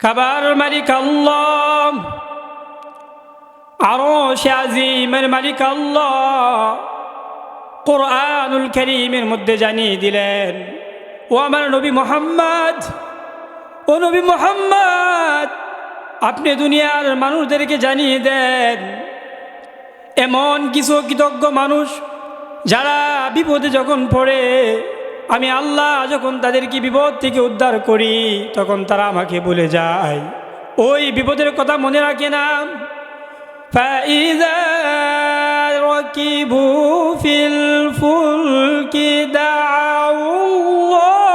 খাবার মালিক আল্লাহ, আরশ আজিমের মালিক আল্লাহ কুরআনুল কারীমের মধ্যে জানিয়ে দিলেন, ও আমার নবী মুহাম্মদ, ও নবী মুহাম্মদ, আপনি দুনিয়ার মানুষদেরকে জানিয়ে দেন, এমন কিছু কৃতজ্ঞ মানুষ যারা বিপদে যখন পড়ে, আমি আল্লাহ যখন তাদেরকে বিপদ থেকে উদ্ধার করি তখন তারা আমাকে বলে যায়, ওই বিপদের কথা মনে রাখে না। فَإِذَا رَكِبُوا فِي الْفُلْكِ دَعَوُا اللَّهَ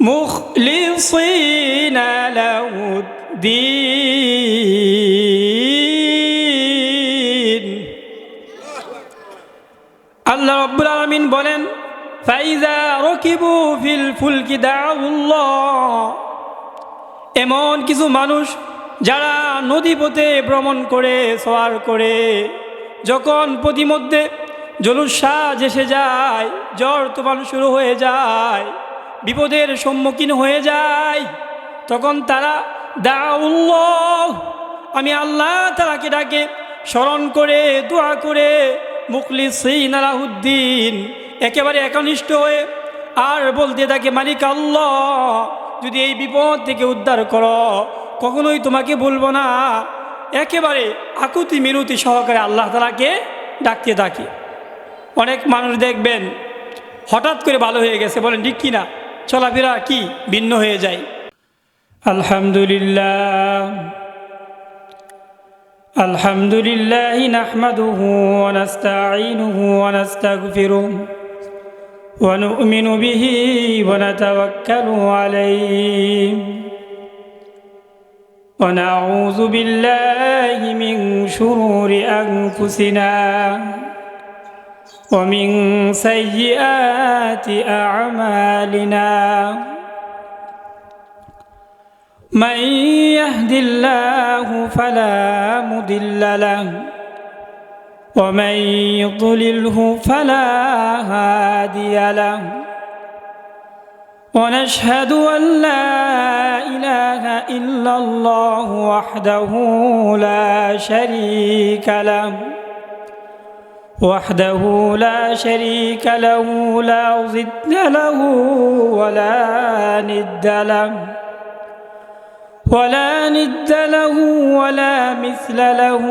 مُخْلِصِينَ لَهُ الدِّينَ। আল্লাহ রাব্বুল আলামিন বলেন, ফাইজা রকিবু ফিল ফুলকি দাউল্লাহ, এমন কিছু মানুষ যারা নদীপথে ভ্রমণ করে, সওয়ার করে, যখন পথিমধ্যে জলোচ্ছ্বাস এসে যায়, ঝড় তুফান শুরু হয়ে যায়, বিপদের সম্মুখীন হয়ে যায়, তখন তারা দাউল্লাহ, আমি আল্লাহ তাআলাকে ডাকে, স্মরণ করে, দোয়া করে, মুখলিসিনা লাহুদ্দিন, একেবারে একনিষ্ঠ হয়ে আর বলতে থাকে, মালিক আল্লাহ, যদি এই বিপদ থেকে উদ্ধার করো, কখনোই তোমাকে বলবো না। একেবারে আকুতি মিনতি সহকারে আল্লাহ তাআলাকে ডাকতে থাকে। অনেক মানুষ দেখবেন হঠাৎ করে ভালো হয়ে গেছে, বলেন ঠিক কিনা, চলাফেরা কি ভিন্ন হয়ে যায়। আলহামদুলিল্লাহ আলহামদুলিল্লাহি নাহমাদুহু ওয়া নাস্তাঈনুহু ওয়া নাস্তাগফিরুহু ওয়া নু'মিনু বিহি ওয়া নাতাওয়াক্কালু আলাইহি ওয়া নাউযু বিল্লাহি মিন শুরুরি আনফুসিনা ওয়া মিন সাইয়্যাতি আ'মালিনা। من يهد الله فلا مضل له ومن يضلله فلا هادي له ونشهد أن لا إله إلا الله وحده لا شريك له لا ضد له ولا ند له ولا مثل له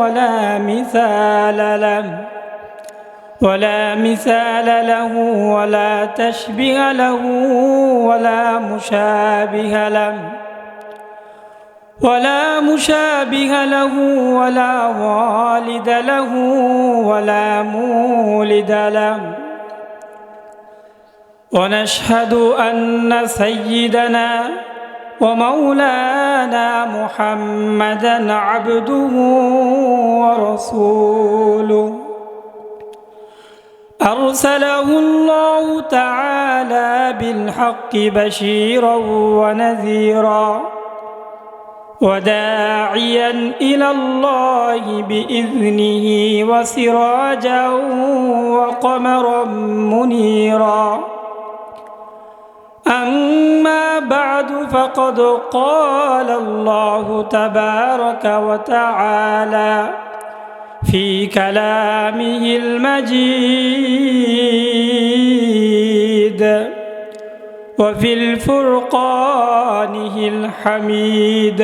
ولا مثال له ولا تشبه له ولا مشابه له ولا والد له ولا مولد له. ونشهد أن سيدنا ومولانا محمدًا عبده ورسوله أرسله الله تعالى بالحق بشيرا ونذيرا وداعيا إلى الله بإذنه وسراجا وقمرا منيرا. أما بعد فقد قال الله تبارك وتعالى في كلامه المجيد وفي الفرقانه الحميد.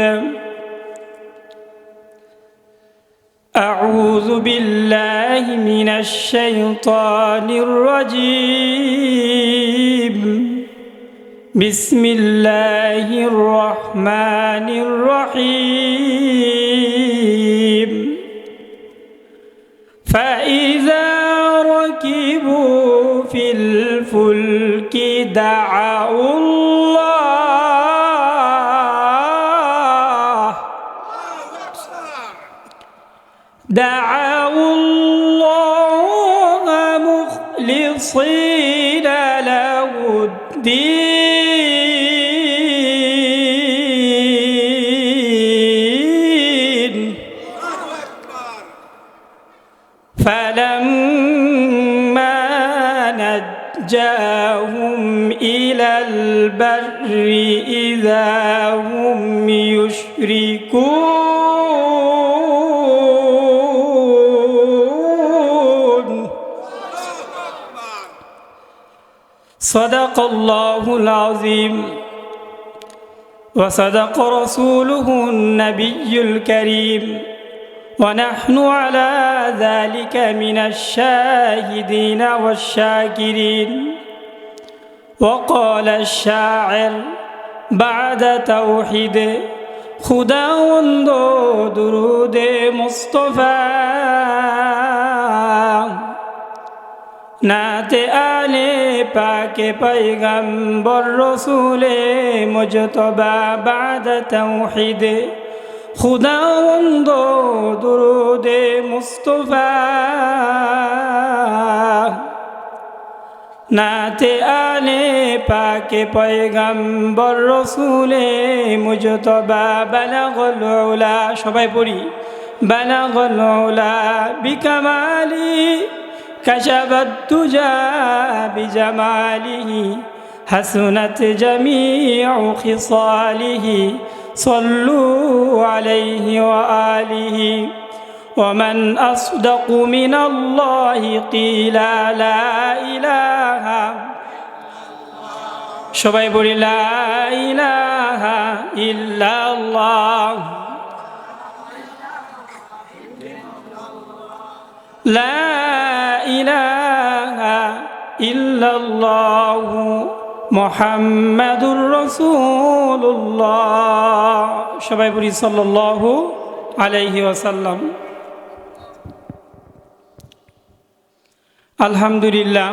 أعوذ بالله من الشيطان الرجيم. بسم الله الرحمن الرحيم. فإذا ركبوا في الفلك دعوا الله مخلصين له الدين فلما نجاهم نجاهم إلى البر إذا هم يشركون صدق الله العظيم وصدق رسوله النبي الكريم ونحن على ذلك من الشاهدين والشاكرين وقال الشاعر بعد توحيد خداوند درود مصطفى नात आले पाके पैगंबर रसूले मुजतबा बाद तौहीद खुदावंद दुरूद मुस्तफा नात आले पाके पैगंबर रसूले मुजतबा बलगल उला सबाई पढ़ी बलगल उला बिकमाली كشف الدجى بجماله حسنت جميع خصاله صلوا عليه وآله ومن أصدق من الله قيل لا إله সবাই বলি লা ইলাহা ইল্লাল্লাহ লা ইলাহা ইল্লাল্লাহু মুহাম্মাদুর রাসূলুল্লাহ সবাই বলি সাল্লাল্লাহু আলাইহি ওয়াসাল্লাম। আলহামদুলিল্লাহ,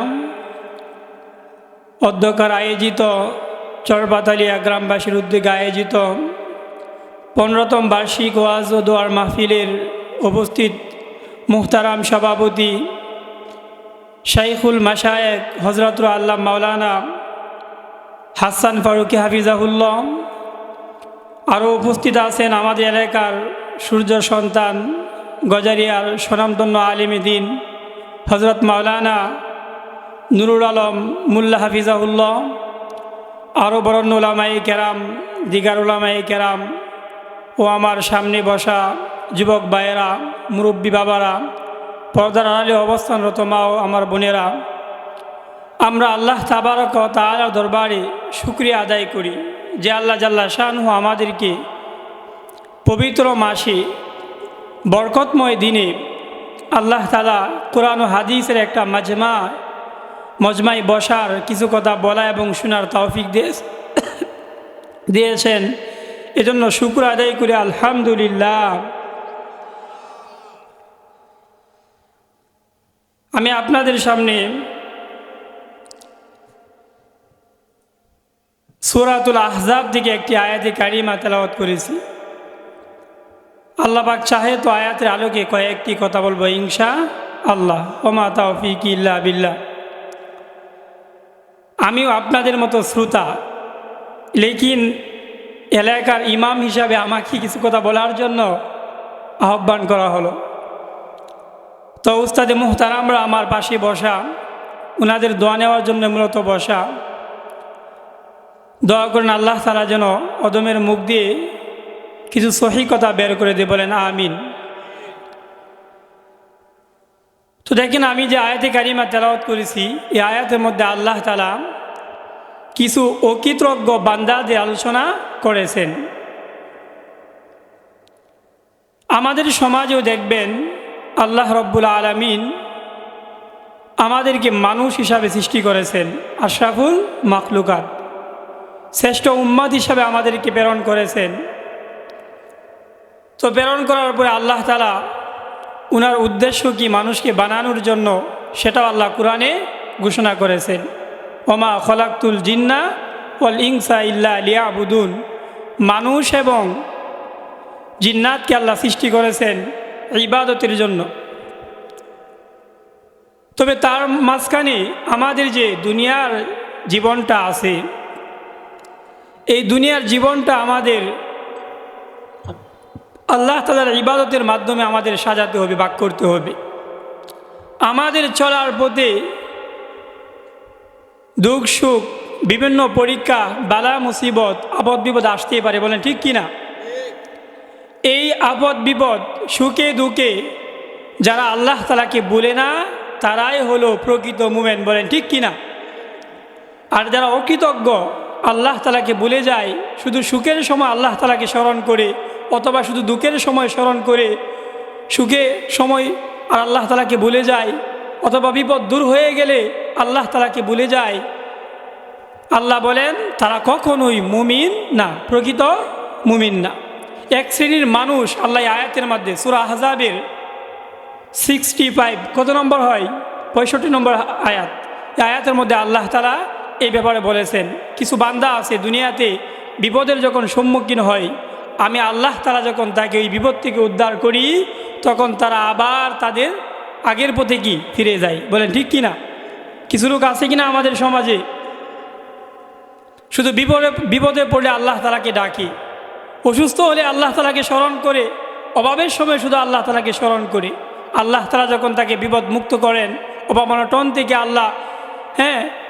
অধ্যক্ষর আয়োজিত চরপাতালিয়া গ্রামবাসীর উদ্যোগে আয়োজিত 15তম বার্ষিক ওয়াজ ও দোয়ার মাহফিলের উপস্থিত মুহতারাম সভাপতি শাইখুল মাশায়েখ হযরতুল আল্লাহ মাওলানা হাসান ফারুকি হাফিজাহুল্লাহ, আরও উপস্থিত আছেন আমাদের এলাকার সূর্য সন্তান গজারিয়ার স্বনামধন্য আলিমে দ্বীন হযরত মাওলানা নুরুল আলম মোল্লা হাফিজাহুল্লাহ, আরও বরেণ্য উলামায়ে কেরাম, দিগার উলামায়ে কেরাম ও আমার সামনে বসা যুবক ভাইয়েরা, মুরব্বী বাবারা, পর্দার আড়ালে অবস্থানরত মা ও আমার বোনেরা, আমরা আল্লাহ তাবারক ওয়া তাআলার দরবারে শুকরিয়া আদায় করি যে আল্লাহ জাল্লা শানহু আমাদেরকে পবিত্র মাসে বরকতময় দিনে আল্লাহ তাআলা কোরআন ও হাদিসের একটা মজমায় বসার কিছু কথা বলা এবং শোনার তৌফিক দিয়েছেন। এজন্য শুকর আদায় করি আলহামদুলিল্লাহ। আমি আপনাদের সামনে সূরাতুল আহজাব থেকে একটি আয়াতে কারিমা তেলাওয়াত করেছি। আল্লাহ পাক চাহে তো আয়াতের আলোকে কয়েকটি কথা বলবো ইনশাআল্লাহ। ওমা তাওফীকি ইল্লা বিল্লাহ। আমিও আপনাদের মতো শ্রোতা, লেকিন এলাকার ইমাম হিসাবে আমাকে কিছু কথা বলার জন্য আহ্বান করা হলো। তো উস্তাদে মুহতারামরা আমার পাশে বসা, ওনাদের দোয়া নেওয়ার জন্য মূলত বসা। দোয়া করেন আল্লাহ তাআলা যেন অদমের মুখ দিয়ে কিছু সহি কথা বের করে দিয়ে বলেন আমিন। তো দেখেন, আমি যে আয়াতে কারিমা তেলাওয়াত করেছি, এই আয়াতের মধ্যে আল্লাহ তাআলা কিছু অকৃতজ্ঞ বান্দাদের আলোচনা করেছেন। আমাদের সমাজেও দেখবেন আল্লাহ রব্বুল আলামিন আমাদেরকে মানুষ হিসাবে সৃষ্টি করেছেন, আশরাফুল মাখলুকাত, শ্রেষ্ঠ উম্মত হিসাবে আমাদেরকে প্রেরণ করেছেন। তো প্রেরণ করার পরে আল্লাহ তাআলা উনার উদ্দেশ্য কি মানুষকে বানানোর জন্য, সেটাও আল্লাহ কোরআনে ঘোষণা করেছেন। ওমা খলাকতুল জিন্না ওয়াল ইনসা ইল্লা লিয়াবুদুন। মানুষ এবং জিন্নাতকে আল্লাহ সৃষ্টি করেছেন ইবাদতের জন্য। তবে তার মাঝখানে আমাদের যে দুনিয়ার জীবনটা আছে, এই দুনিয়ার জীবনটা আমাদের আল্লাহ তাআলার ইবাদতের মাধ্যমে আমাদের সাজাতে হবে, ভাগ করতে হবে। আমাদের চলার পথে দুঃখ সুখ, বিভিন্ন পরীক্ষা, বালা মুসিবত, আপদ বিপদ আসতেই পারে, বলেন ঠিক কিনা? এই আপদ বিপদ, সুখে দুঃখে যারা আল্লাহ তাআলাকে বলে না তারাই হলো প্রকৃত মুমিন, বলেন ঠিক কিনা? আর যারা অকৃতজ্ঞ, আল্লাহ তাআলাকে ভুলে যায়, শুধু সুখের সময় আল্লাহ তাআলাকে স্মরণ করে অথবা শুধু দুঃখের সময় স্মরণ করে, সুখে সময় আর আল্লাহ তাআলাকে ভুলে যায়, অথবা বিপদ দূর হয়ে গেলে আল্লাহ তাআলাকে ভুলে যায়, আল্লাহ বলেন তারা কখনোই মুমিন না, প্রকৃত মুমিন না। এক শ্রেণীর মানুষ আল্লাহ আয়াতের মধ্যে সূরা আহজাবের 65 কত নম্বর হয়, 65 নম্বর আয়াত, এই আয়াতের মধ্যে আল্লাহ তাআলা এই ব্যাপারে বলেছেন, কিছু বান্দা আছে দুনিয়াতে বিপদের যখন সম্মুখীন হয়, আমি আল্লাহ তাআলা যখন তাকে এই বিপদ থেকে উদ্ধার করি, তখন তারা আবার তাদের আগের পথে কি ফিরে যায়, বলেন ঠিক কিনা? কিছু লোক আছে কিনা আমাদের সমাজে শুধু বিপদে পড়লে আল্লাহ তাআলাকে ডাকে, অসুস্থ হলে আল্লাহ তাআলাকে স্মরণ করে, অভাবের সময় শুধু আল্লাহ তাআলাকে স্মরণ করে, আল্লাহ তাআলা যখন তাকে বিপদ মুক্ত করেন, অভাবনাটন থেকে আল্লাহ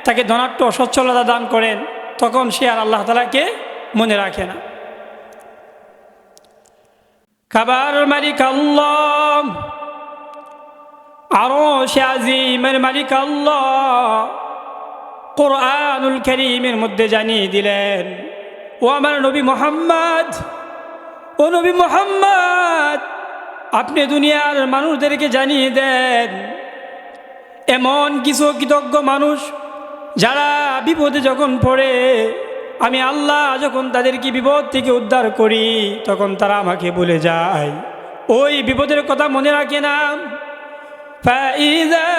তাকে ধনাট্য সচ্ছলতা দান করেন, তখন সে আর আল্লাহ তাআলাকে মনে রাখে না। খাবার মালিক আল্লাহ, আরশে আজিমের মালিক আল্লাহ কোরআনুল কারীমের মধ্যে জানিয়ে দিলেন, ও আমার নবী মুহাম্মদ, ও নবী মুহাম্মদ, আপনি দুনিয়ার মানুষদেরকে জানিয়ে দেন, এমন কিছু কৃতজ্ঞ মানুষ যারা বিপদে যখন পড়ে, আমি আল্লাহ যখন তাদেরকে বিপদ থেকে উদ্ধার করি, তখন তারা আমাকে ভুলে যায়, ওই বিপদের কথা মনে রাখে না। فَإِذَا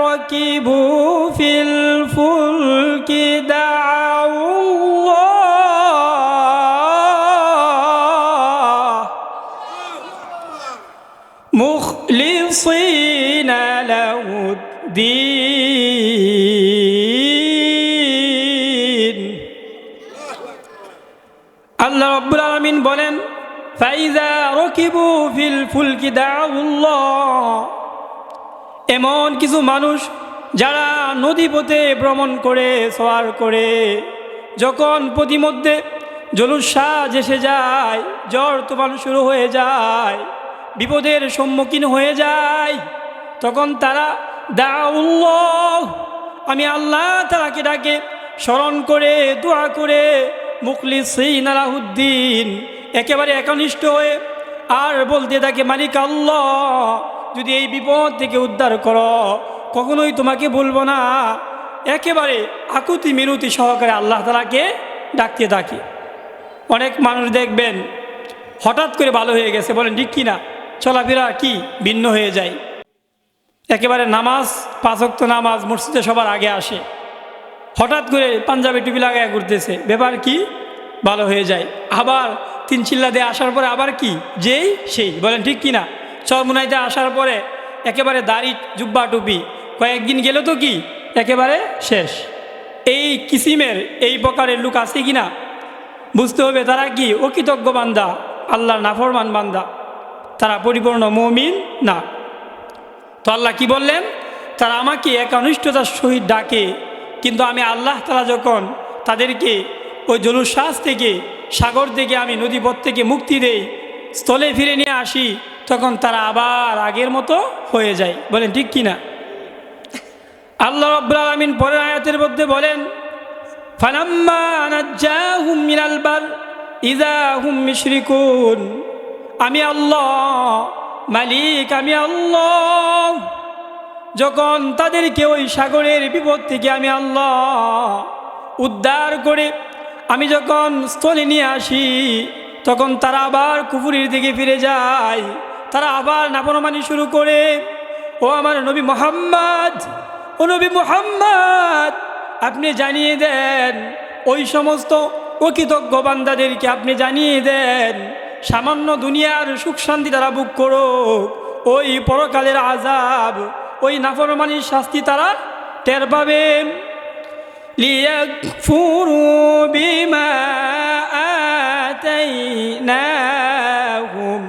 رَكِبُوا فِي الْفُلْكِ دَعَوُا اللَّهَ مُخْلِصِينَ لَهُ الدِّينَ। আল্লাহ রাব্বুল আলামিন বলেন, ফাইজা রকিবু ফিল ফুলকি দাউল্লাহ, এমন কিছু মানুষ যারা নদী পথে ভ্রমণ করে, সওয়ার করে, যখন পথিমধ্যে জলোচ্ছ্বাস এসে যায়, ঝড় তুফান শুরু হয়ে যায়, বিপদের সম্মুখীন হয়ে যায়, তখন তারা দাউল্লাহ, আমি আল্লাহ তাআলাকে ডাকে, স্মরণ করে, দোয়া করে, মুখলিসিনা লাহুদ্দিন, একেবারে একনিষ্ঠ হয়ে, আর বলতে থাকে, মালিক আল্লাহ, যদি এই বিপদ থেকে উদ্ধার করো, কখনোই তোমাকে বলবো না, একেবারে আকুতি মিনতি সহকারে আল্লাহ তাআলাকে ডাকতে থাকে। অনেক মানুষ দেখবেন হঠাৎ করে ভালো হয়ে গেছে, বলেন ঠিক কিনা? চলাফেরা কি ভিন্ন হয়ে যায়, একেবারে নামাজ, 5 ওয়াক্ত নামাজ মসজিদে সবার আগে আসে, হঠাৎ করে পাঞ্জাবি টুপি লাগায় ঘুরতেছে, ব্যাপার কি? ভালো হয়ে যায়। আবার 3 চিল্লা দিয়ে আসার পরে আবার কি যেই সেই, বলেন ঠিক কিনা? চরমুনাইতে আসার পরে একেবারে দাড়ি জুব্বা টুপি, কয়েকদিন গেল তো কি একেবারে শেষ। এই কিসিমের, এই প্রকারের লোক আছে কিনা? বুঝতে হবে তারা কি অকৃতজ্ঞ বান্দা, আল্লাহর নাফরমান বান্দা, তারা পরিপূর্ণ মুমিন না। তো আল্লাহ কি বললেন? তারা আমাকে একনিষ্ঠতার সহিত ডাকে, কিন্তু আমি আল্লাহ তাআলা যখন তাদেরকে ওই জলোচ্ছ্বাস থেকে, সাগর থেকে, আমি নদীপথ থেকে মুক্তি দেই, স্থলে ফিরে নিয়ে আসি, তখন তারা আবার আগের মতো হয়ে যায়, বলেন ঠিক কিনা? আল্লাহ রাব্বুল আলামিন পরের আয়াতের মধ্যে বলেন, ফালাম্মা নাজ্জাহুম মিনাল বার ইযা হুম মুশরিকুন, আমি আল্লাহ মালিক, আমি আল্লাহ যখন তাদেরকে ওই সাগরের বিপদ থেকে আমি আল্লাহ উদ্ধার করে আমি যখন স্থলে নিয়ে আসি, তখন তারা আবার কুফুরির দিকে ফিরে যায়, তারা আবার নাফরমানি শুরু করে। ও আমার নবী মুহাম্মদ, ও নবী মুহাম্মদ, আপনি জানিয়ে দেন ওই সমস্ত অকৃতজ্ঞ বান্দাদেরকে, আপনি জানিয়ে দেন সামান্য দুনিয়ার সুখ শান্তি তারা ভোগ করো, ওই পরকালের আযাব, ওই নাফরমানির শাস্তি তারা টের পাবে। লিয়াকফুরু বিমা আতাইনাহুম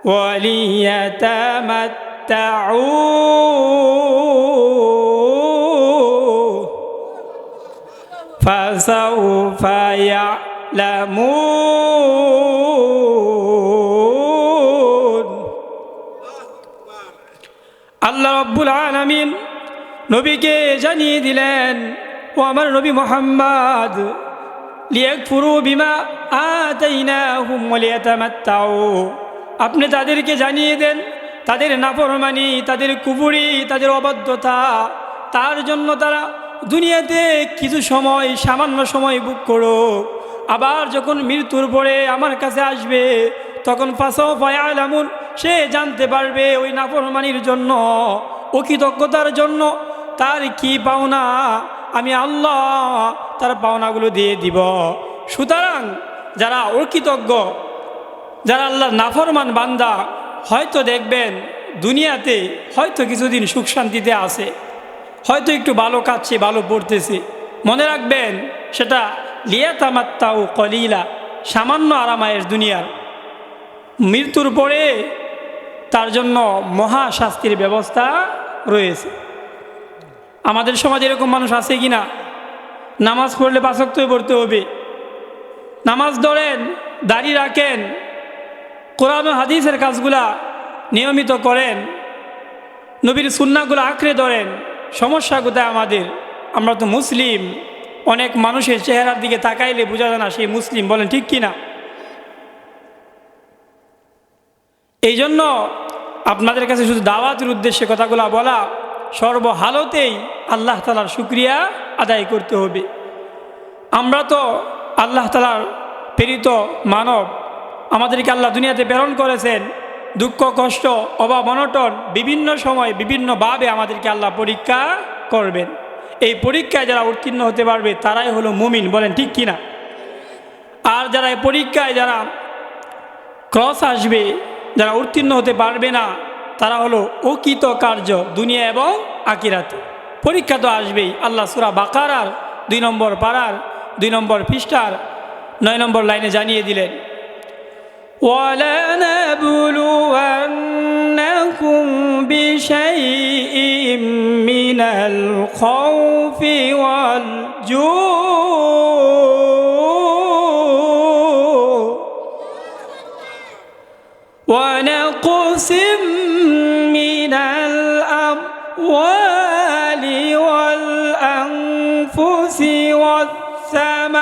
ওয়া লিয়াতামাত্তাউ فسوف يعلمون আল্লাহ রাব্বুল আলামিন নবীকে জানিয়ে দিলেন, ও আমার নবী মুহাম্মদ, লিয়াকফুরু বিমা আতাইনাহুম ওয়া লিয়াতামাত্তাউ, আপনি তাদেরকে জানিয়ে দেন তাদের নাফরমানি, তাদের কুফরি, তাদের অবাধ্যতা, তার জন্য তারা দুনিয়াতে কিছু সময়, সামান্য সময় ভোগ করুক, আবার যখন মৃত্যুর পরে আমার কাছে আসবে তখন ফাসাউফা ইয়ালামুন, সে জানতে পারবে ওই নাফরমানির জন্য, অকৃতজ্ঞতার জন্য তার কি পাওনা, আমি আল্লাহ তার পাওনাগুলো দিয়ে দিব। সুতরাং যারা অকৃতজ্ঞ, যারা আল্লাহর নাফরমান বান্দা, হয়তো দেখবেন দুনিয়াতে হয়তো কিছুদিন সুখ শান্তিতে আছে, হয়তো একটু ভালো কাটছে, ভালো পড়তেছে, মনে রাখবেন সেটা লিয়াতামাত্তাউ কলিলা, সামান্য আরামায়ের দুনিয়ার। মৃত্যুর পরে তার জন্য মহা শাস্তির ব্যবস্থা রয়েছে। আমাদের সমাজে এরকম মানুষ আছে কি না? নামাজ পড়লে 5 ওয়াক্ত পড়তে হবে, নামাজ ধরেন, দাড়ি রাখেন, কোরআন ও হাদিসের কাজগুলা নিয়মিত করেন, নবীর সুন্নাহগুলো আঁকড়ে ধরেন। সমস্যা কোথায় আমাদের? আমরা তো মুসলিম, অনেক মানুষের চেহারার দিকে তাকাইলে বোঝা যায় না সেই মুসলিম, বলেন ঠিক কি না? এই জন্য আপনাদের কাছে শুধু দাওয়াতের উদ্দেশ্যে কথাগুলো বলা, সর্বহালতেই আল্লাহ তাআলার শুকরিয়া আদায় করতে হবে। আমরা তো আল্লাহ তাআলার প্রেরিত মানব, আমাদেরকে আল্লাহ দুনিয়াতে প্রেরণ করেছেন। দুঃখ, কষ্ট, অভাব, অনটন বিভিন্ন সময় বিভিন্নভাবে আমাদেরকে আল্লাহ পরীক্ষা করবেন। এই পরীক্ষায় যারা উত্তীর্ণ হতে পারবে তারাই হলো মুমিন, বলেন ঠিক কিনা? আর যারা এই পরীক্ষায় যারা ক্রস আসবে, যারা উত্তীর্ণ হতে পারবে না, তারা হলো অকৃতকার্য দুনিয়া এবং আখিরাতে। পরীক্ষা তো আসবেই। আল্লাহ সূরা বাকারার 2 নম্বর পারার 2 নম্বর পৃষ্ঠার 9 নম্বর লাইনে জানিয়ে দিলেন, وَلَنَبْلُوَنَّكُمْ بِشَيْءٍ مِّنَ الْخَوْفِ وَالْجُوعِ وَنَقْصٍ مِّنَ الْأَمْوَالِ وَالْأَنفُسِ وَالثَّمَرَاتِ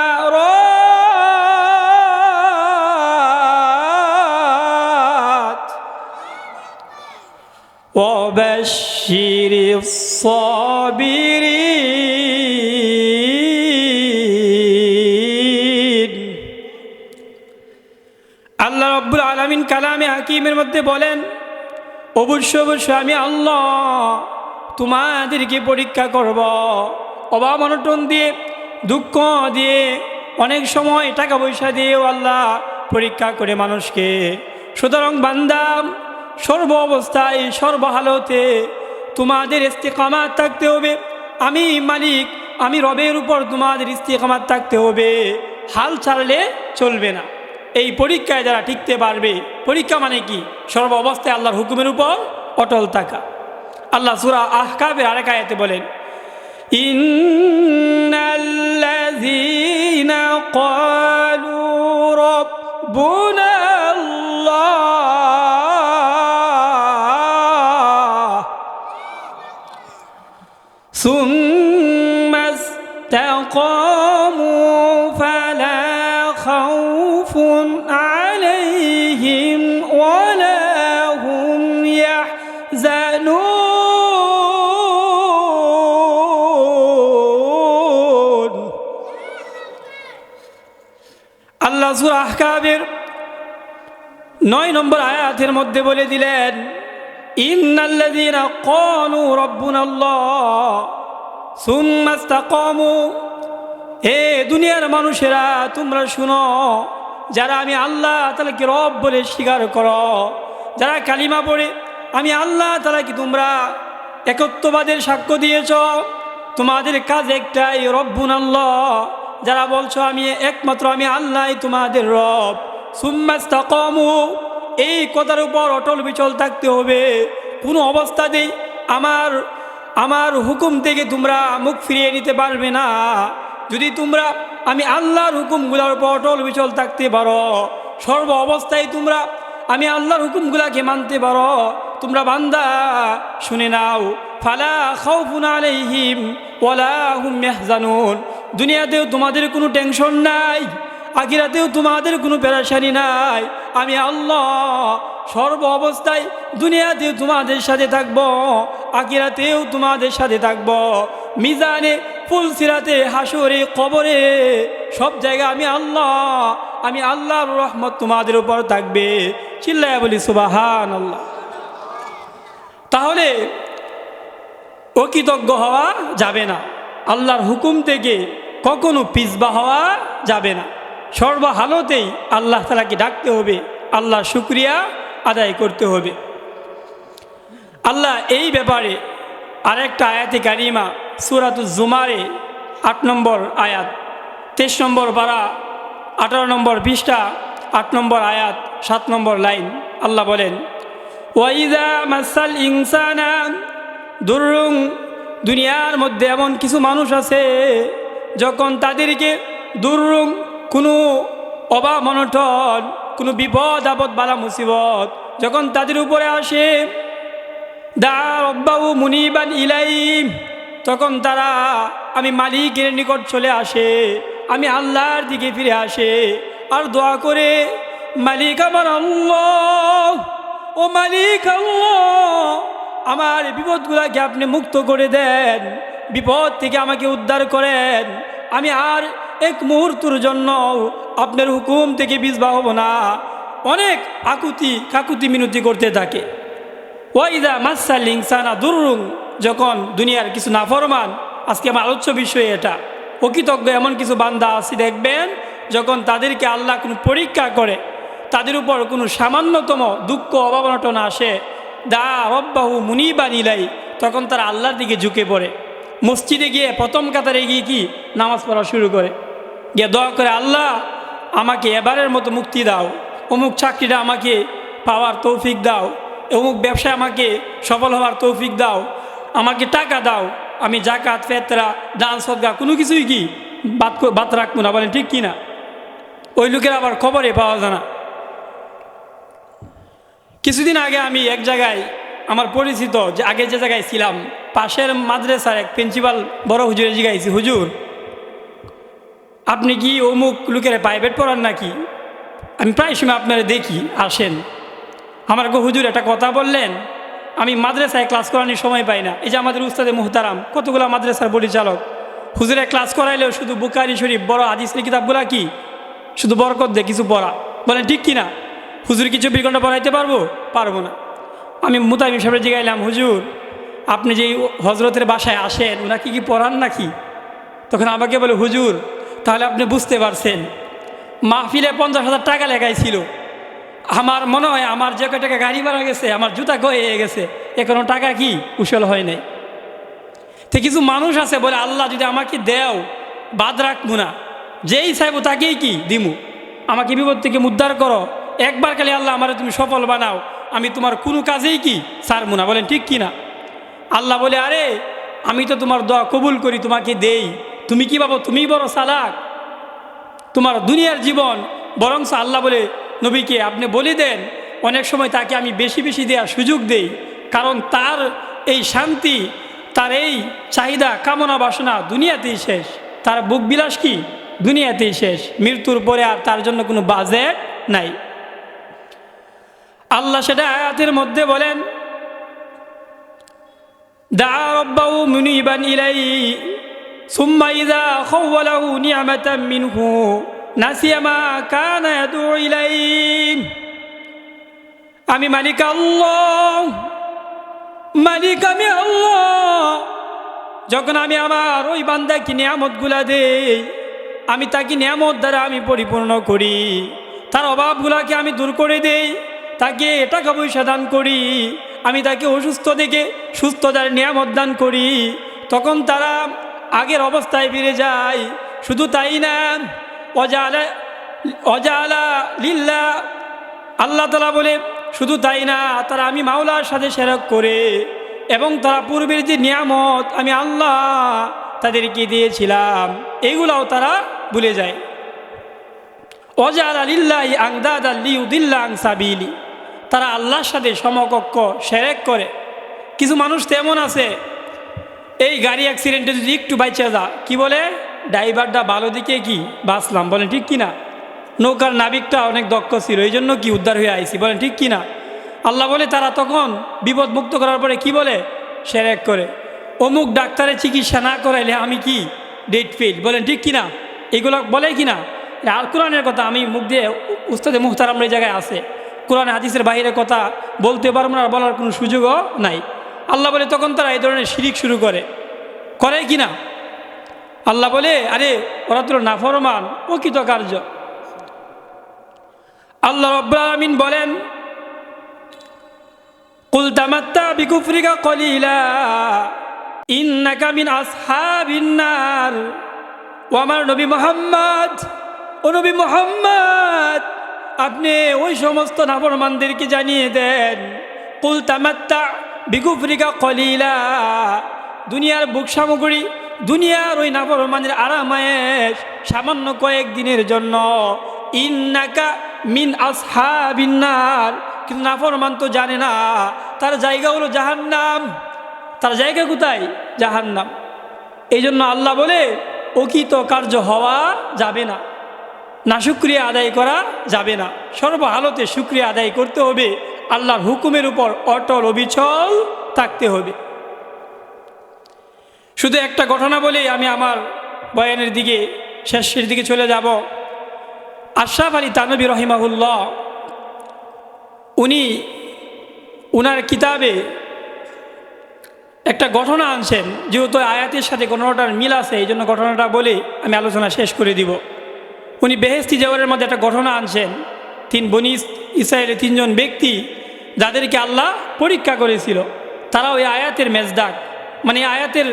وَبَشِّرِ الصَّابِرِينَ। আল্লাহ রাব্বুল আলামিন কালামে হাকিমের মধ্যে বলেন, অবশ্যই আমি আল্লাহ তোমাদেরকে পরীক্ষা করব, অভাব অনটন দিয়ে, দুঃখ দিয়ে, অনেক সময় টাকা পয়সা দিয়েও আল্লাহ পরীক্ষা করে মানুষকে। সুতরাং বান্দা, সর্ব অবস্থায়, সর্বহালতে তোমাদের ইস্তিকামাত থাকতে হবে। আমি মালিক, আমি রবের উপর তোমাদের ইস্তিকামাত থাকতে হবে, হাল ছাড়লে চলবে না। এই পরীক্ষায় যারা টিকতে পারবে, পরীক্ষা মানে কি? সর্ব অবস্থায় আল্লাহর হুকুমের উপর অটল থাকা। আল্লাহ সূরা আহকাফের আরেক আয়াতে বলেন, ইন্নাল্লাযীনা ক্বালু রাব্বুনা আল্লাহ সুম্মা ইসতাকামু ফালা খাউফুন আলাইহিম ওয়ালা হুম ইয়াহজানুন। আল্লাহ সূরা আহকাফের 9 নম্বর আয়াতের মধ্যে বলে দিলেন, ইন্নাল্লাযীনা ক্বালু রাব্বুনাল্লাহ সুম্মা ইসতাকামু। হে দুনিয়ার মানুষেরা, তোমরা শুনো, যারা আমি আল্লাহ তাআলাকে রব বলে স্বীকার করো, যারা কালিমা পড়ে আমি আল্লাহ তাআলাকে তোমরা একত্ববাদের সাক্ষ্য দিয়েছ, তোমাদের কাজ একটাই, রব্বুনাল্লাহ, যারা বলছো আমি একমাত্র আমি আল্লাহ তোমাদের রব, সুম্মা ইসতাকামু, এই কথার উপর অটল বিচল থাকতে হবে। কোনো অবস্থাতেই আমার হুকুম থেকে তোমরা মুখ ফিরিয়ে নিতে পারবে না। যদি তোমরা আমি আল্লাহর হুকুমগুলোর উপর অটল বিচল থাকতে পারো, সর্ব অবস্থায় তোমরা আমি আল্লাহর হুকুমগুলাকে মানতে পারো, তোমরা বান্দা শুনে নাও, ফালা খাউফুন আলাইহিম ওয়ালা হুম ইয়াহজানুন, দুনিয়াতেও তোমাদের কোনো টেনশন নাই, আখিরাতেও তোমাদের কোনো পেরেশানি নাই। আমি আল্লাহ সর্ব অবস্থায় দুনিয়াতেও তোমাদের সাথে থাকব, আখিরাতেও তোমাদের সাথে থাকব। মিজানে, ফুলসিরাতে, হাসরে, কবরে, সব জায়গায় আমি আল্লাহর রহমত তোমাদের উপর থাকবে। চিল্লায়া বলি সুবহানাল্লাহ। তাহলে অকৃতজ্ঞ হওয়া যাবে না, আল্লাহর হুকুম থেকে কখনো পিছবা হওয়া যাবে না। সর্বহালতেই আল্লাহ তাআলাকে ডাকতে হবে, আল্লাহর শুকরিয়া আদায় করতে হবে। আল্লাহ এই ব্যাপারে আরেকটা আয়াতে কারিমা সূরাতুজ জুমারে ৮ নম্বর আয়াত, ২৩ নম্বর পারা, ১৮ নম্বর পৃষ্ঠা, ৮ নম্বর আয়াত, ৭ নম্বর লাইন, আল্লাহ বলেন, ওয়াইদা মাসাল ইনসানা দুররুন, দুনিয়ার মধ্যে এমন কিছু মানুষ আছে যখন তাদেরকে দুররুন, কোনো অভাব অনটন, কোনো বিপদ আপদ বালা মুসিবত যখন তাদের উপরে আসে, দা রব্বাহু মুনিবান ইলাইহি, তখন তারা আমি মালিকের নিকট চলে আসে, আমি আল্লাহর দিকে ফিরে আসে আর দোয়া করে, মালিক আমার আল্লাহ, ও মালিক আল্লাহ, আমার বিপদগুলাকে আপনি মুক্ত করে দেন, বিপদ থেকে আমাকে উদ্ধার করেন, আমি আর এক মুহূর্তের জন্য আপনার হুকুম থেকে পিছপা হব না। অনেক কাকুতি মিনতি করতে থাকে। ওয়াইদা মাসাল ইনসানা দুররুন, যখন দুনিয়ার কিছু নাফরমান, আজকে আমার আলোচ্য বিষয় এটা, অকৃতজ্ঞ এমন কিছু বান্দা আছে দেখবেন, যখন তাদেরকে আল্লাহ কোনো পরীক্ষা করে, তাদের উপর কোনো সামান্যতম দুঃখ অভাব অনটন আসে, দা রব্বাহু মুনিবান ইলাইহি, তখন তারা আল্লাহর দিকে ঝুঁকে পড়ে। মসজিদে গিয়ে প্রথম কাতারে গিয়ে কি নামাজ পড়া শুরু করে, গিয়ে দোয়া করে, আল্লাহ আমাকে এবারের মতো মুক্তি দাও, অমুক চাকরিটা আমাকে পাওয়ার তৌফিক দাও, অমুক ব্যবসায় আমাকে সফল হওয়ার তৌফিক দাও, আমাকে টাকা দাও, আমি জাকাত, ফেতরা, দান সদকা কোনো কিছুই কি বাদ রাখবো না। বলেন ঠিক কি না? ওই লোকের আবার খবরে পাওয়া যায় না। কিছুদিন আগে আমি এক জায়গায়, আমার পরিচিত যে আগে যে জায়গায় ছিলাম, পাশের মাদ্রাসার এক প্রিন্সিপাল বড় হুজুরে জিজ্ঞাসি, হুজুর আপনি কি অমুক লোকের প্রাইভেট পড়ান নাকি? আমি প্রায় সময় আপনারা দেখি আসেন। আমার হুজুর একটা কথা বললেন, আমি মাদ্রাসায় ক্লাস করানোর সময় পাই না। এই যে আমাদের উস্তাদে মুহতারাম, কতগুলো মাদ্রাসার পরিচালক, হুজুরে ক্লাস করাইলেও শুধু বুখারী শরীফ, বড় হাদিসের কিতাবগুলা কি শুধু বরকত দিয়ে কিছু পড়া। বলেন ঠিক কিনা? হুজুর কি 24 ঘন্টা পড়াইতে পারবো না। আমি মুতাবিব সাহেবের জিগাইলাম, হুজুর আপনি যে হজরতের বাসায় আসেন, ওনাকে কি পড়ান নাকি? তখন আমাকে বলে, হুজুর তাহলে আপনি বুঝতে পারছেন, মাহফিলে 50,000 টাকা লেগাইছিল, আমার মনে হয় আমার যে কয় টাকা গাড়ি ভাড়া গেছে, আমার জুতা হয়ে গেছে, এখনো টাকা কি উসল হয় নাই। তো কিছু মানুষ আছে বলে, আল্লাহ যদি আমাকে দেও বাদ রাখবো না, যেই চাইবো তাকেই কি দিমু, আমাকে বিপদ থেকে উদ্ধার করো, একবার খালি আল্লাহ আমারে তুমি সফল বানাও, আমি তোমার কোনো কাজেই কি ছাড়বো না। বলেন ঠিক কি না? আল্লাহ বলে, আরে আমি তো তোমার দোয়া কবুল করি, তোমাকে দেই, তুমি কি ভাবো তুমি বড় চালাক তোমার দুনিয়ার জীবন? বরং আল্লাহ বলে নবীকে আপনি বলে দেন, অনেক সময় তাকে আমি বেশি বেশি দেওয়ার সুযোগ দেই, কারণ তার এই শান্তি, তার এই চাহিদা, কামনা বাসনা দুনিয়াতেই শেষ, তার বুক বিলাস কি দুনিয়াতেই শেষ, মৃত্যুর পরে আর তার জন্য কোনো বাজেট নাই। আল্লাহ সেটা আয়াতের মধ্যে বলেন, দা রব্বাহু মুনিবান ইলাইহি সুম্মা ইযা খাওয়ালাহু নি'মাতাম মিনহু নাসিয়া মা কানা ইয়াদউ ইলাইহি। আমি মালিক আল্লাহ, মালিক আমি আল্লাহ। যখন আমি আমার ওই বান্দাকে নিয়ামতগুলা দেই, আমি তাকে নিয়ামত দ্বারা আমি পরিপূর্ণ করি, তার অভাবগুলাকে আমি দূর করে দেই, তাকে টাকা পয়সা দান করি, আমি তাকে অসুস্থ দেখে সুস্থতার নিয়ামত দান করি, তখন তারা আগের অবস্থায় ফিরে যায়। শুধু তাই না, অজালা লিল্লাহ, আল্লাহ তাআলা বলে শুধু তাই না, তারা আমি মাওলার সাথে শিরক করে এবং তারা পূর্বের যে নিয়ামত আমি আল্লাহ তাদেরকে দিয়েছিলাম, এগুলাও তারা ভুলে যায়। ওয়াজআলা লিল্লাহি আনদাদান লিয়ুদিল্লা আন সাবিলি, তারা আল্লাহর সাথে সমকক্ষ শিরক করে। কিছু মানুষ তেমন আছে, এই গাড়ি অ্যাক্সিডেন্টে যদি একটু বাইচা যা, কি বলে, ড্রাইভারটা ভালো দিকে কি বাঁচলাম, বলেন ঠিক কিনা। নৌকার নাবিকটা অনেক দক্ষ ছিল, এই জন্য কি উদ্ধার হয়ে আইছি, বলেন ঠিক কিনা। আল্লাহ বলে তারা তখন বিপদ মুক্ত করার পরে কি বলে, শিরক করে। অমুক ডাক্তারের চিকিৎসা না করাইলে আমি কি ডেট ফেল, বলেন ঠিক কিনা। এগুলো বলে কিনা, আর কোরআনের কথা আমি মুখ দিয়ে, উস্তাদে মুখতারাম এই জায়গায় আছে, কোরআন হাদিসের বাইরে কথা বলতে পারবো না, বলার কোনো সুযোগও নাই। আল্লাহ বলে তখন তারা এই ধরনের শিরিক শুরু করে কিনা। আল্লাহ বলে আরে ওরা তো নাফরমান, অকৃতকার্য। আল্লাহ রাব্বুল আলামিন বলেন কুল তামাত্তা বিকুফরিকা কলিলা ইন্নাকা মিন আসহাবিন নার। ও আমার নবী মুহাম্মদ, ও নবী মুহাম্মদ, আপনি ওই সমস্ত নাফরমানদেরকে জানিয়ে দেন, কুল তামাত্তা বিকুফরিকা কলিলা, দুনিয়ার বুক সামগ্রী, দুনিয়ার ওই নাফরমানের আরামায়েশ সামান্য কয়েকদিনের জন্য, ইন্নাকা মিন আসহাবিন নার, কিন্তু নাফরমান তো জানে না তার জায়গা হলো জাহান্নাম। তার জায়গা কোথায়, জাহান্নাম। এই জন্য আল্লাহ বলে অকৃতকার্য হওয়া যাবে না, নাশুকরিয়া আদায় করা যাবে না, সর্বহালতে শুকরিয়া আদায় করতে হবে, আল্লাহর হুকুমের উপর অটল অবিচল থাকতে হবে। শুধু একটা ঘটনা বলেই আমি আমার বয়ানের দিকে, শেষের দিকে চলে যাব। আশরাফ আলী থানভী রহিমাহুল্লাহ, উনি উনার কিতাবে একটা ঘটনা আনছেন, যেহেতু আয়াতের সাথে ঘটনাটার মিল আছে, এই জন্য ঘটনাটা বলে আমি আলোচনা শেষ করে দিব। উনি বেহেশতি জেওয়ারের মধ্যে একটা ঘটনা আনছেন, বনি ইসরায়েলের 3 জন ব্যক্তি যাদেরকে আল্লাহ পরীক্ষা করেছিল, তারা ওই আয়াতের মেজদাক, মানে আয়াতের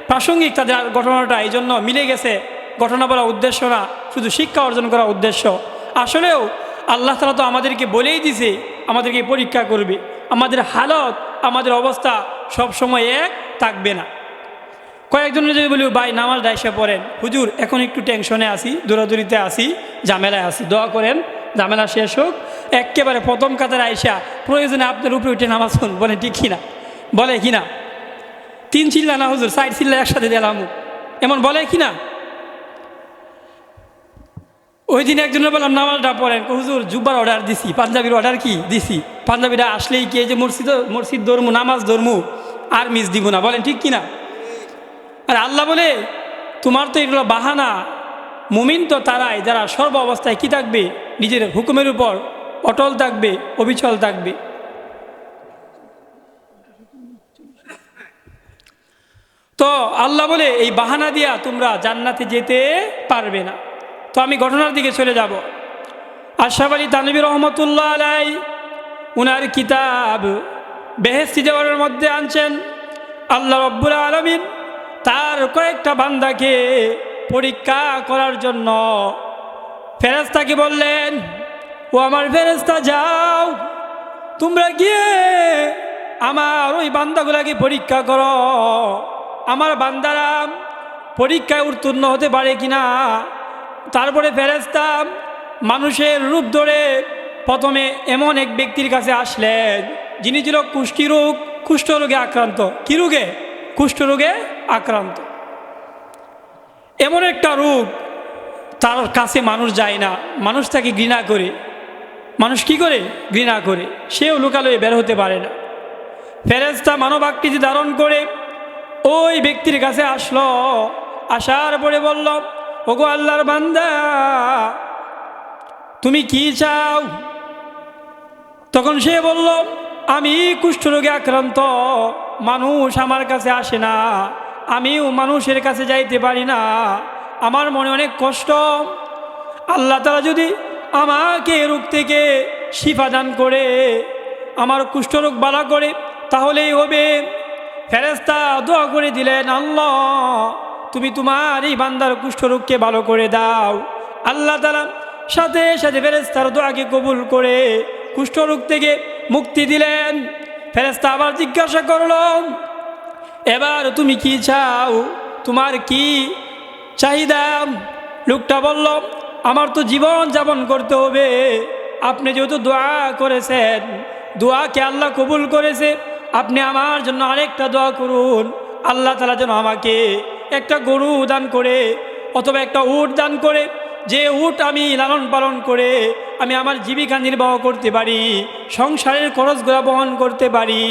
প্রাসঙ্গিক তাদের ঘটনাটা এই জন্য মিলে গেছে। ঘটনা বলা উদ্দেশ্য না, শুধু শিক্ষা অর্জন করা উদ্দেশ্য। আসলেও আল্লাহ তাআলা তো আমাদেরকে বলেই দিছে আমাদেরকে পরীক্ষা করবে, আমাদের হালত, আমাদের অবস্থা সব সময় এক থাকবে না। কয়েকজনের যদি বলি ভাই নামাজ ডাইসা পড়েন, হুজুর এখন একটু টেনশনে আসি, দৌড়াদৌড়িতে আসি, ঝামেলায় আসি, দোয়া করেন ঝামেলা শেষ হোক। একেবারে প্রথম কাতারে আইসা প্রয়োজনে আপনার উপরে উঠে নামাজ পড়ুন, বলে ঠিক কিনা, বলে কিনা। 3 চিল্লা না হুজুর, 4 চিল্লা একসাথে দিলাম, এমন বলে কিনা। ওই দিন একজনের বললাম নামাজটা পড়েন, হুজুর জুব্বার অর্ডার দিছি, পাঞ্জাবির অর্ডার কি দিছি, পাঞ্জাবিটা আসলেই কি যে মসজিদ ধর্মু, নামাজ ধর্মু, আর মিস দিব না, বলেন ঠিক কিনা। আর আল্লাহ বলে তোমার তো এগুলো বাহানা, মুমিন তো তারাই যারা সর্ব অবস্থায় কি থাকবে, নিজের হুকুমের উপর অটল থাকবে, অবিচল থাকবে। তো আল্লাহ বলে এই বাহানা দিয়া তোমরা জান্নাতে যেতে পারবে না। তো আমি ঘটনার দিকে চলে যাব। আশরাফ আলী থানভী রহমতুল্লাহ আলাই উনার কিতাব বেহেশতি জেওয়ারের মধ্যে আনছেন, আল্লাহ রাব্বুল আলামিন তার কয়েকটা বান্দাকে পরীক্ষা করার জন্য ফেরেশতাকে বললেন, ও আমার ফেরেশতা যাও, তোমরা গিয়ে আমার ওই বান্দাগুলাকে পরীক্ষা করো, আমার বান্দারা পরীক্ষায় উত্তীর্ণ হতে পারে কিনা। তারপরে ফেরেশতা মানুষের রূপ ধরে প্রথমে এমন এক ব্যক্তির কাছে আসলেন, যিনি ছিল কুষ্ঠরোগে আক্রান্ত। কি রোগে? কুষ্ঠরোগে আক্রান্ত। এমন একটা রোগ, তার কাছে মানুষ যায় না, মানুষ তাকে ঘৃণা করে। মানুষ কি করে? ঘৃণা করে। সেও লোকালয়ে বের হতে পারে না। ফেরেশতা মানব আকৃতি ধারণ করে ওই ব্যক্তির কাছে আসলো। আসার পরে বলল, ওগো আল্লাহর বান্দা, তুমি কি চাও? তখন সে বলল, আমি কুষ্ঠরোগে আক্রান্ত, মানুষ আমার কাছে আসে না, আমিও মানুষের কাছে যাইতে পারি না, আমার মনে অনেক কষ্ট। আল্লাহ তাআলা যদি আমাকে রোগ থেকে শিফা দান করে, আমার কুষ্ঠরোগ ভালো করে, তাহলেই হবে। ফেরেশতা দোয়া করে দিলেন, আল্লাহ তুমি তোমার এই বান্দার কুষ্ঠরোগকে ভালো করে দাও। আল্লাহ তাআলা সাথে সাথে ফেরেশতার দোয়াকে কবুল করে কুষ্ঠরোগ থেকে মুক্তি দিলেন। ফেরেশতা আবার জিজ্ঞাসা করল, এবার তুমি কি চাও? তোমার কি চাহিদা? লোকটা বলল, আমার তো জীবন যাপন করতে হবে। আপনি যেহেতু দোয়া করেছেন, দোয়াকে আল্লাহ কবুল করেছে, আপনি আমার জন্য আরেকটা দোয়া করুন, আল্লাহ তাআলা যেন আমাকে একটা গরু দান করে অথবা একটা উট দান করে, যে উট আমি লালন পালন করে আমি আমার জীবিকা নির্বাহ করতে পারি, সংসারের খরচগুলো বহন করতে পারি।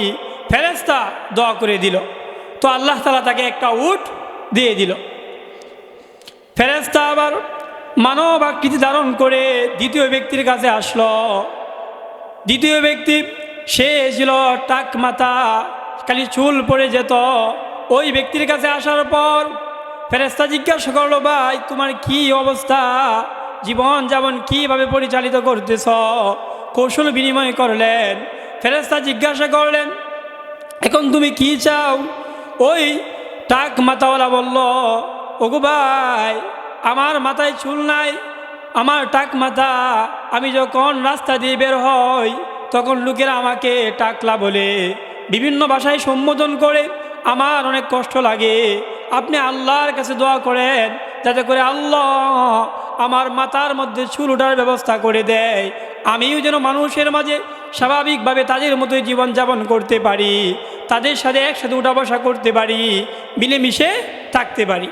ফেরেশতা দোয়া করে দিল, তো আল্লাহ তাআলা তাকে একটা উট দিয়ে দিল। ফেরেশতা আবার মানব আকৃতি ধারণ করে দ্বিতীয় ব্যক্তির কাছে আসলো। দ্বিতীয় ব্যক্তি, সে ছিল টাক মাথা, খালি চুল পড়ে যেত। ওই ব্যক্তির কাছে আসার পর ফেরেশতা জিজ্ঞাসা করলো, ভাই তোমার কি অবস্থা, জীবন যেমন কীভাবে পরিচালিত করতেছ? কৌশল বিনিময় করলেন। ফেরেশতা জিজ্ঞাসা করলেন, এখন তুমি কি চাও? ওই টাক মাথাওয়ালা বলল, ওগো ভাই, আমার মাথায় চুল নাই, আমার টাক মাথা, আমি যখন রাস্তা দিয়ে বের হই তখন লোকেরা আমাকে টাকলা বলে, বিভিন্ন ভাষায় সম্বোধন করে, আমার অনেক কষ্ট লাগে। আপনি আল্লাহর কাছে দোয়া করেন যাতে করে আল্লাহ আমার মাথার মধ্যে চুল ওঠার ব্যবস্থা করে দেয়, আমিও যেন মানুষের মাঝে স্বাভাবিকভাবে তাদের মতোই জীবনযাপন করতে পারি, তাদের সাথে একসাথে উঠা বসা করতে পারি, মিলেমিশে থাকতে পারি।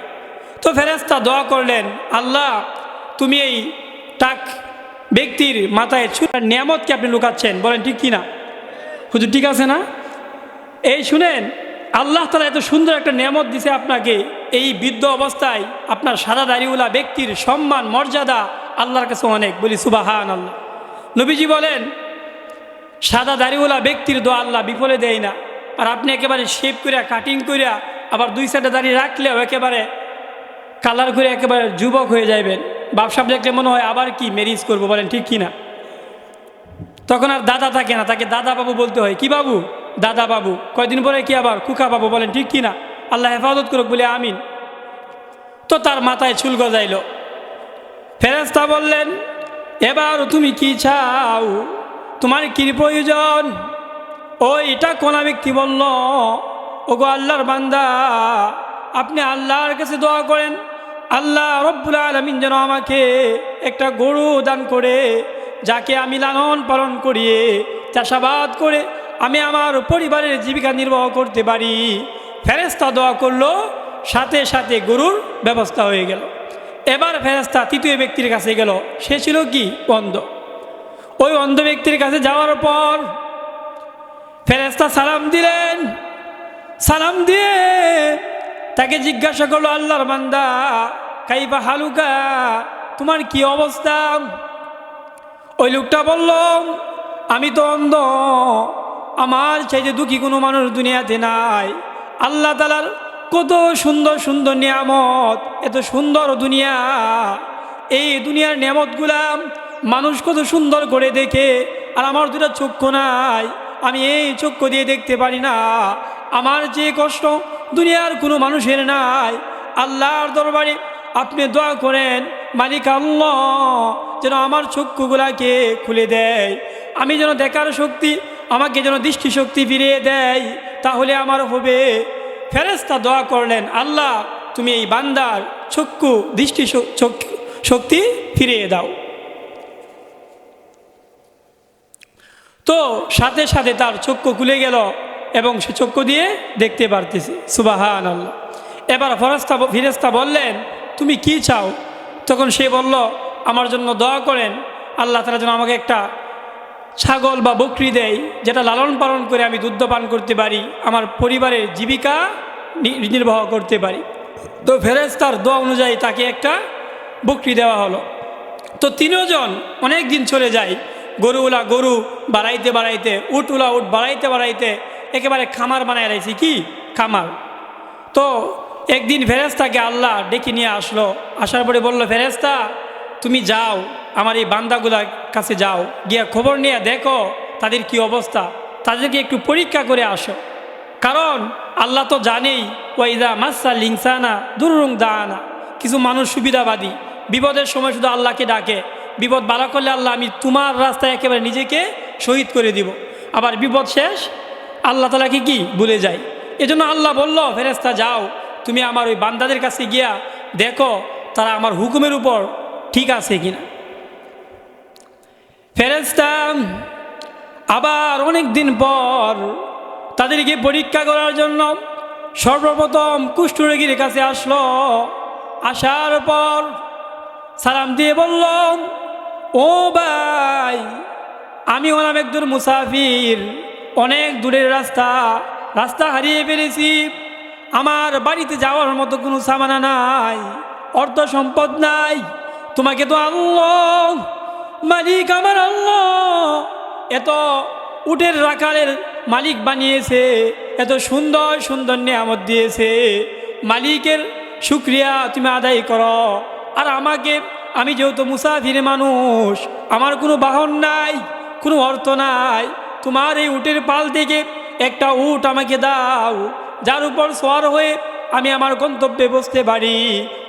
তো ফেরেশতা দোয়া করলেন, আল্লাহ তুমি এই টাক ব্যক্তির মাথায় চুলের নিয়ামতকে আপনি লুকাচ্ছেন, বলেন ঠিক কিনা? হুজুর ঠিক আছে না? এই শুনেন, আল্লাহ তাআলা এত সুন্দর একটা নিয়ামত দিছে আপনাকে, এই বৃদ্ধ অবস্থায় আপনার সাদা দাড়িওয়ালা ব্যক্তির সম্মান মর্যাদা আল্লাহর কাছে অনেক, বলি সুবহানাল্লাহ। নবীজি বলেন, সাদা দাড়িওয়ালা ব্যক্তির দোয়া আল্লাহ বিফলে দেয় না। আর আপনি একেবারে শেপ করিয়া কাটিং করিয়া আবার দুই সাইডে দাড়ি রাখলেও একেবারে কালার করে একেবারে যুবক হয়ে যাবেন, বাপসাপ দেখলে মনে হয় আবার কি ম্যারিজ করবো, বলেন ঠিক কিনা? তখন আর দাদা থাকে না, তাকে দাদা বাবু বলতে হয়। কি বাবু? দাদা বাবু। কয়দিন পরে কি আবার কুকা বাবু, বলেন ঠিক কিনা? আল্লাহ হেফাজত করুক বলে আমিন। তো তার মাথায় চুল গজাইল। ফেরেশতা বললেন, এবার তুমি কি চাও, তোমার কি প্রয়োজন? ওইটা কোনা ব্যক্তি বলল, ওগো আল্লাহর বান্দা, আপনি আল্লাহর কাছে দোয়া করেন, আল্লাহ রব্বুল আলামিন যেন আমাকে একটা গরু দান করে, যাকে আমি লালন পালন করিয়ে চাষাবাদ করে আমি আমার পরিবারের জীবিকা নির্বাহ করতে পারি। ফেরেশতা দোয়া করলো, সাথে সাথে গরুর ব্যবস্থা হয়ে গেল। এবার ফেরেশতা তৃতীয় ব্যক্তির কাছে গেল, সে ছিল কি? অন্ধ। ওই অন্ধ ব্যক্তির কাছে যাওয়ার পর ফেরেশতা সালাম দিলেন। সালাম দিয়ে তাকে জিজ্ঞাসা করলো, আল্লাহর বান্দা, কাইফা হালুকা, তোমার কি অবস্থা? ওই লোকটা বলল, আমি তো অন্ধ, আমার চাইতে দুঃখী কোনো মানুষ দুনিয়াতে নাই। আল্লাহ তাআলার কত সুন্দর সুন্দর নিয়ামত, এত সুন্দর দুনিয়া, এই দুনিয়ার নিয়ামতগুলা মানুষ কত সুন্দর করে দেখে, আর আমার দুটা চক্ষু নাই, আমি এই চক্ষু দিয়ে দেখতে পারি না। আমার যে কষ্ট দুনিয়ার কোনো মানুষের নাই। আল্লাহর দরবারে আপনি দোয়া করেন, মালিক আল্লাহ যেন আমার চক্ষুগুলাকে খুলে দেয়, আমি যেন দেখার শক্তি, আমাকে যেন দৃষ্টিশক্তি ফিরিয়ে দেয়, তাহলে আমার হবে। ফেরেশতা দোয়া করলেন, আল্লাহ তুমি এই বান্দার চক্ষু দৃষ্টি শক্তি ফিরিয়ে দাও। তো সাথে সাথে তার চক্ষু খুলে গেল এবং সে চক্ষু দিয়ে দেখতে পারতেছে। সুবহানাল্লাহ। এবার ফেরেশতা বললেন, তুমি কি চাও? তখন সে বলল, আমার জন্য দোয়া করেন, আল্লাহ তাআলা যেন আমাকে একটা ছাগল বা বকরি দেয়, যেটা লালন পালন করে আমি দুধ পান করতে পারি, আমার পরিবারের জীবিকা নির্বাহ করতে পারি। তো ফেরেশতার দোয়া অনুযায়ী তাকে একটা বকরি দেওয়া হলো। তো তিনজন অনেক দিন চলে যায়, গরুওয়ালা গরু বাড়াইতে বাড়াইতে, উটওয়ালা উট বাড়াইতে বাড়াইতে একেবারে খামার বানায় রাখছি। কি খামার? তো একদিন ফেরেশতাকে আল্লাহ ডেকে নিয়ে আসলো। আসার পরে বলল, ফেরেশতা তুমি যাও, আমার এই বান্দাগুলার কাছে যাও, গিয়া খবর নিয়ে দেখো তাদের কি অবস্থা, তাদেরকে একটু পরীক্ষা করে আসো। কারণ আল্লাহ তো জানেই, ওয়াইদা মাসাল ইনসানা দুরুং দানা, কিছু মানুষ সুবিধাবাদী, বিপদের সময় শুধু আল্লাহকে ডাকে, বিপদ বালা করলে আল্লাহ আমি তোমার রাস্তায় একেবারে নিজেকে শহীদ করে দিব, আবার বিপদ শেষ আল্লাহ তাআলাকে কি ভুলে যায়। এজন্য আল্লাহ বলল, ফেরেশতা যাও, তুমি আমার ওই বান্দাদের কাছে গিয়া দেখো তারা আমার হুকুমের উপর ঠিক আছে কিনা। ফেরেশতা আবার অনেক দিন পর তাদেরকে পরীক্ষা করার জন্য সর্বপ্রথম কুষ্ঠরোগীর কাছে আসলো। আসার পর সালাম দিয়ে বলল, ও ভাই, আমি হলাম একজন মুসাফির, অনেক দূরের রাস্তা হারিয়ে ফেলেছি। আমার বাড়িতে যাওয়ার মতো কোনো সামানা নাই, অর্থ সম্পদ নাই। তোমাকে তো আল্লাহ, মালিক আমার আল্লাহ এত উটের রাখালের মালিক বানিয়েছে, এত সুন্দর সুন্দর নিয়ামত দিয়েছে। মালিকের শুকরিয়া তুমি আদায় করো। আর আমি যেহেতু মুসাফির মানুষ, আমার কোনো বাহন নাই, কোনো অর্থ নাই, তোমার এই উটের পাল থেকে একটা উট আমাকে দাও, যার উপর সওয়ার হয়ে আমি আমার গন্তব্যে বসতে পারি,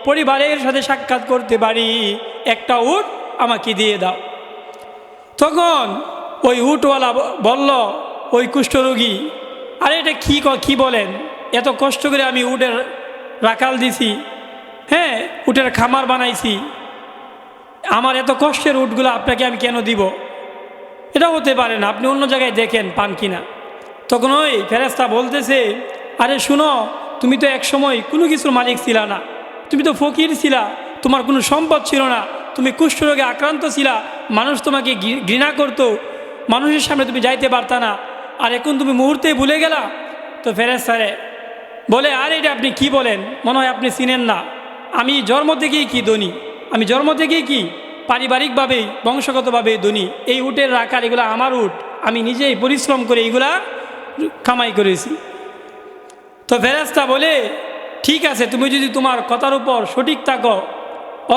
পরিবারের সাথে সাক্ষাৎ করতে পারি। একটা উট আমাকে দিয়ে দাও। তখন ওই উটওয়ালা বলল, ওই কুষ্ঠরোগী, আরে এটা কি বলেন, এত কষ্ট করে আমি উটের রাখাল দিছি, হ্যাঁ উটের খামার বানাইছি, আমার এত কষ্টের উটগুলো আপনাকে আমি কেন দিব? এটা হতে পারে না, আপনি অন্য জায়গায় দেখেন পান কিনা। তখন ওই ফেরেশতা বলতেছে, আরে শুনো, তুমি তো এক সময় কোনো কিছুর মালিক ছিলা না, তুমি তো ফকির ছিলা, তোমার কোনো সম্পদ ছিল না, তুমি কুষ্ঠরোগে আক্রান্ত ছিলা, মানুষ তোমাকে ঘৃণা করতো, মানুষের সামনে তুমি যাইতে পারতা না, আর এখন তুমি মুহূর্তেই ভুলে গেলা। তো ফেরেশতারে বলে, আরে এটা আপনি কি বলেন, মনে হয় আপনি চিনেন না, আমি জন্ম থেকেই কি ধনী, আমি জন্ম থেকেই কি পারিবারিকভাবেই বংশগতভাবে ধনী। এই উটের রাখার এগুলো আমার উট, আমি নিজেই পরিশ্রম করে এইগুলা কামাই করেছি। তো ফেরেশতা বলে, ঠিক আছে, তুমি যদি তোমার কথার উপর সঠিক থাকো,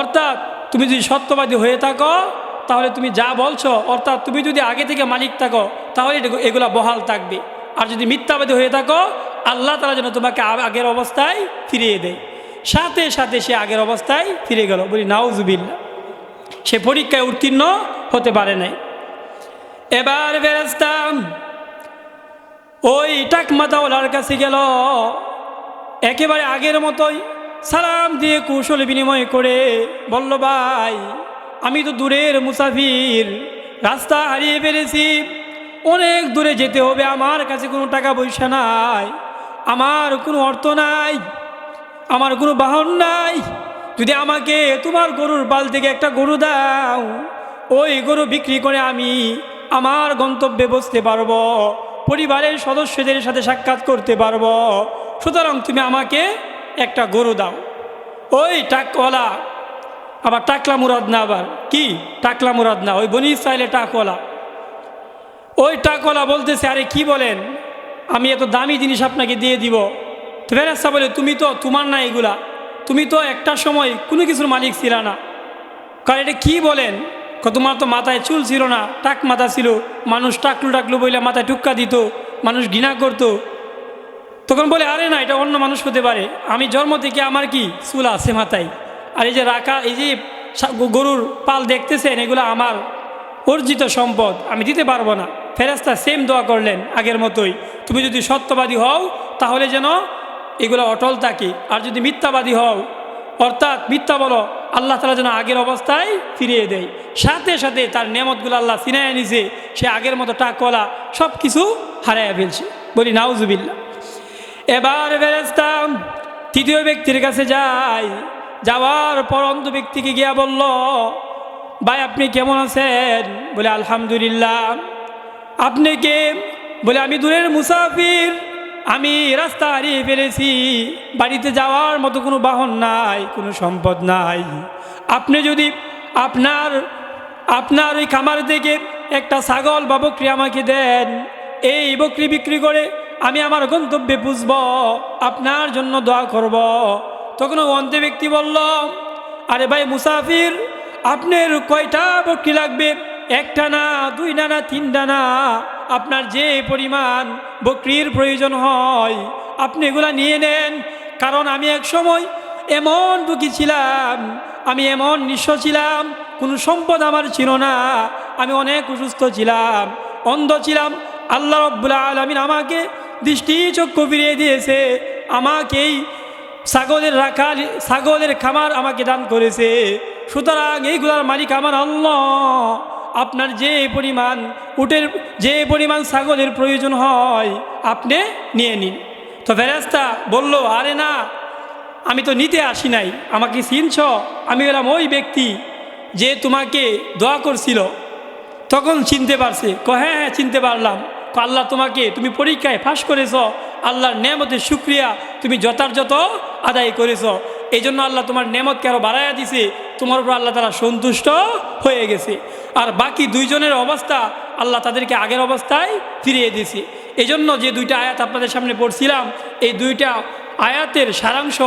অর্থাৎ তুমি যদি সত্যবাদী হয়ে থাকো, তাহলে তুমি যা বলছো, অর্থাৎ তুমি যদি আগে থেকে মালিক থাকো, তাহলে এগুলা বহাল থাকবে। আর যদি মিথ্যাবাদী হয়ে থাকো, আল্লাহ তাআলা যেন তোমাকে আগের অবস্থায় ফিরিয়ে দেয়। সাথে সাথে সে আগের অবস্থায় ফিরে গেল। বলি নাউজুবিল্লাহ, সে পরীক্ষায় উত্তীর্ণ হতে পারে নাই। এবার ফেরেশতা ওই টাকমাতাওয়ালার কাছে গেল, একেবারে আগের মতোই সালাম দিয়ে কৌশল বিনিময় করে বলল, ভাই, আমি তো দূরের মুসাফির, রাস্তা হারিয়ে ফেলেছি, অনেক দূরে যেতে হবে, আমার কাছে কোনো টাকা পয়সা নাই, আমার কোনো অর্থ নাই, আমার কোনো বাহন নাই। যদি আমাকে তোমার গরুর পাল থেকে একটা গরু দাও, ওই গরু বিক্রি করে আমি আমার গন্তব্যে বসতে পারবো, পরিবারের সদস্যদের সাথে সাক্ষাৎ করতে পারবো। সুতরাং তুমি আমাকে একটা গরু দাও। ওই টাকওয়ালা, আবার টাকলা মুরাদ না, আবার কি টাকলা মুরাদ না, ওই বনি ইসরাইলের টাকওয়ালা, ওই টাকওয়ালা বলতেছে, আরে কি বলেন, আমি এত দামি জিনিস আপনাকে দিয়ে দিব। তো ফেরেশতা বলে, তুমি তো তোমার না এগুলা, তুমি তো একটা সময় কোনো কিছুর মালিক ছিল না। কারণ এটা কী বলেন, তোমার তো মাথায় চুল ছিল না, টাক মাথা ছিল, মানুষ টাকলু বইলে মাথায় টুক্কা দিত, মানুষ ঘৃণা করতো। তখন বলে, আরে না, এটা অন্য মানুষ হতে পারে, আমি জন্ম থেকে আমার কি চুল আছে মাথায়, আর এই যে রাখা, এই যে গরুর পাল দেখতেছেন, এগুলো আমার অর্জিত সম্পদ, আমি দিতে পারবো না। ফেরেশতা সেম দোয়া করলেন আগের মতোই, তুমি যদি সত্যবাদী হও তাহলে যেন এগুলো অটল থাকে, আর যদি মিথ্যাবাদী হও, অর্থাৎ মিথ্যা বলো, আল্লাহ তাআলা যেন আগের অবস্থায় ফিরিয়ে দেয়। সাথে সাথে তার নেমতগুলো আল্লাহ ছিনাইয়া নিছে, সে আগের মতো টাকওয়ালা সব কিছু হারাইয়া ফেলছে। বলি নাউজুবিল্লাহ। এবার ফেরেশতা তৃতীয় ব্যক্তির কাছে যায়, যাওয়ার পর অন্ধ ব্যক্তিকে গিয়া বলল, ভাই আপনি কেমন আছেন? বলে আলহামদুলিল্লাহ। আপনি কে? বলে আমি দূরের মুসাফির, আমি রাস্তা হারিয়ে ফেলেছি, বাড়িতে যাওয়ার মতো কোনো বাহন নাই, কোনো সম্পদ নাই। আপনি যদি আপনার ওই খামার থেকে একটা ছাগল বা বকরি আমাকে দেন, এই বকরি বিক্রি করে আমি আমার গন্তব্যে পুষব, আপনার জন্য দোয়া করব। তখন অন্ধ ব্যক্তি বলল, আরে ভাই মুসাফির, আপনার কয়টা বকরি লাগবে? একটা না, দুইটা না, তিনটা না, আপনার যে পরিমাণ বকরির প্রয়োজন হয় আপনি এগুলা নিয়ে নেন। কারণ আমি এক সময় এমন দুঃখী ছিলাম, আমি এমন নিঃস্ব ছিলাম, কোনো সম্পদ আমার ছিল না, আমি অনেক অসুস্থ ছিলাম, অন্ধ ছিলাম। আল্লাহ রাব্বুল আলামিন আমাকে দৃষ্টি চক্ষু ফিরিয়ে দিয়েছে, আমাকেই ছাগলের খামার আমাকে দান করেছে, সুতরাং এইগুলার মালিক আমার আল্লাহ। আপনার যে পরিমাণ উটের যে পরিমাণ ছাগলের প্রয়োজন হয় আপনি নিয়ে নিন। তো ফেরেশতা বলল, আরে না, আমি তো নিতে আসি নাই, আমাকে চিনছ? আমি হলাম ওই ব্যক্তি যে তোমাকে দোয়া করছিল। তখন চিনতে পারছে, হ্যাঁ হ্যাঁ চিনতে পারলাম। আল্লাহ তুমি পরীক্ষায় ফাঁস করেছ, আল্লাহর নেমতের শুকরিয়া তুমি যথাযথ আদায় করেছ, এই জন্য আল্লাহ তোমার নেমতকে আরও বাড়াইয়া দিছে, তোমার উপর আল্লাহ তারা সন্তুষ্ট হয়ে গেছে। আর বাকি দুইজনের অবস্থা আল্লাহ তাদেরকে আগের অবস্থায় ফিরিয়ে দিয়েছে। এই জন্য যে দুইটা আয়াত আপনাদের সামনে পড়ছিলাম, এই দুইটা আয়াতের সারাংশ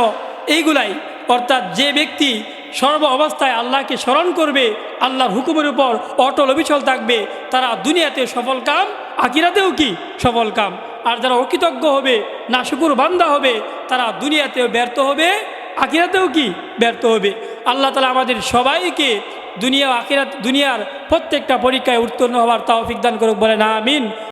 এইগুলাই, অর্থাৎ যে ব্যক্তি সর্ব অবস্থায় আল্লাহকে স্মরণ করবে, আল্লাহর হুকুমের উপর অটল অবিচল থাকবে, তারা দুনিয়াতে সফল কাম, আখিরাতেও কি সফল কাম। আর যারা অকৃতজ্ঞ হবে, নাশুকুর বান্দা হবে, তারা দুনিয়াতেও ব্যর্থ হবে, আখিরাতেও কি ব্যর্থ হবে। আল্লাহ তাআলা আমাদের সবাইকে দুনিয়া আখিরাত দুনিয়ার প্রত্যেকটা পরীক্ষায় উত্তীর্ণ হওয়ার তৌফিক দান করুক, বলেন আমিন।